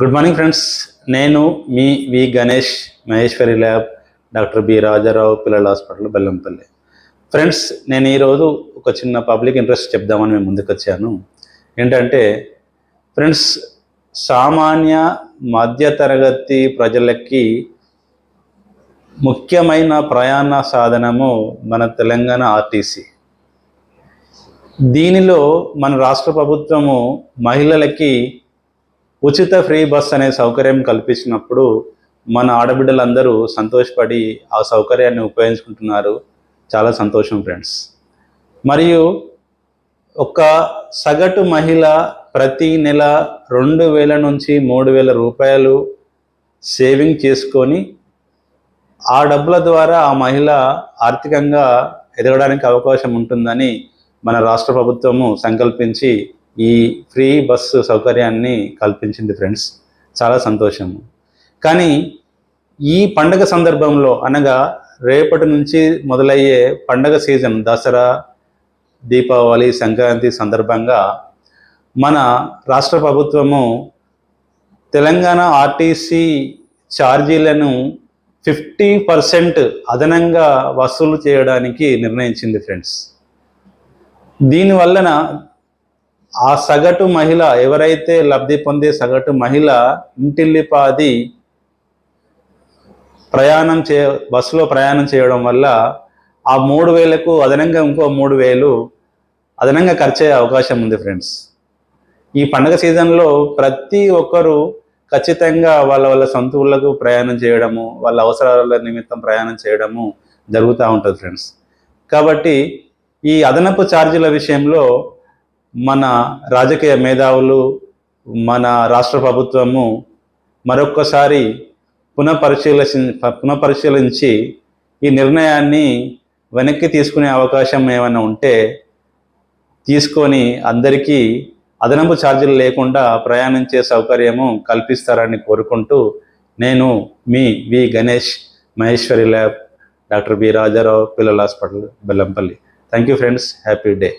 Good morning friends. నేను మీ V Ganesh, Maheshwari lab, doctor B Rajarao పిల్లల హాస్పిటల్, బెల్లంపల్లి. ఫ్రెండ్స్, నేను ఈరోజు ఒక చిన్న పబ్లిక్ ఇంట్రెస్ట్ చెప్దామని మేము ముందుకు వచ్చాను. ఏంటంటే ఫ్రెండ్స్, సామాన్య మధ్యతరగతి ప్రజలకి ముఖ్యమైన ప్రయాణ సాధనము మన తెలంగాణ ఆర్టీసీ. దీనిలో మన రాష్ట్ర ప్రభుత్వము మహిళలకి ఉచిత ఫ్రీ బస్ అనే సౌకర్యం కల్పించినప్పుడు మన ఆడబిడ్డలందరూ సంతోషపడి ఆ సౌకర్యాన్ని ఉపయోగించుకుంటున్నారు. చాలా సంతోషం ఫ్రెండ్స్. మరియు ఒక సగటు మహిళ ప్రతి నెల 2,000 నుంచి 3,000 రూపాయలు సేవింగ్ చేసుకొని ఆ డబ్బుల ద్వారా ఆ మహిళ ఆర్థికంగా ఎదగడానికి అవకాశం ఉంటుందని మన రాష్ట్ర ప్రభుత్వము సంకల్పించి ఈ ఫ్రీ బస్సు సౌకర్యాన్ని కల్పించింది ఫ్రెండ్స్. చాలా సంతోషము. కానీ ఈ పండగ సందర్భంలో, అనగా రేపటి నుంచి మొదలయ్యే పండగ సీజన్, దసరా, దీపావళి, సంక్రాంతి సందర్భంగా మన రాష్ట్ర ప్రభుత్వము తెలంగాణ ఆర్టీసీ ఛార్జీలను 50% అదనంగా వసూలు చేయడానికి నిర్ణయించింది ఫ్రెండ్స్. దీనివలన ఆ సగటు మహిళ, ఎవరైతే లబ్ధి పొందే సగటు మహిళ ఇంటిల్లిపాది బస్సులో ప్రయాణం చేయడం వల్ల ఆ 3,000కు అదనంగా ఇంకో 3,000 అదనంగా ఖర్చు అయ్యే అవకాశం ఉంది ఫ్రెండ్స్. ఈ పండుగ సీజన్లో ప్రతి ఒక్కరూ ఖచ్చితంగా వాళ్ళ సొంత ఊళ్ళకు ప్రయాణం చేయడము, వాళ్ళ అవసరాల నిమిత్తం ప్రయాణం చేయడము జరుగుతూ ఉంటుంది ఫ్రెండ్స్. కాబట్టి ఈ అదనపు ఛార్జీల విషయంలో మన రాజకీయ మేధావులు, మన రాష్ట్ర ప్రభుత్వము మరొక్కసారి పునఃపరిశీలించి ఈ నిర్ణయాన్ని వెనక్కి తీసుకునే అవకాశం ఏమైనా ఉంటే తీసుకొని అందరికీ అదనపు ఛార్జీలు లేకుండా ప్రయాణించే సౌకర్యము కల్పిస్తారని కోరుకుంటూ, నేను మీ V Ganesh, Maheshwari lab, doctor B Rajarao పిల్లల hospital, Bellampalli. Thank you friends. Happy day.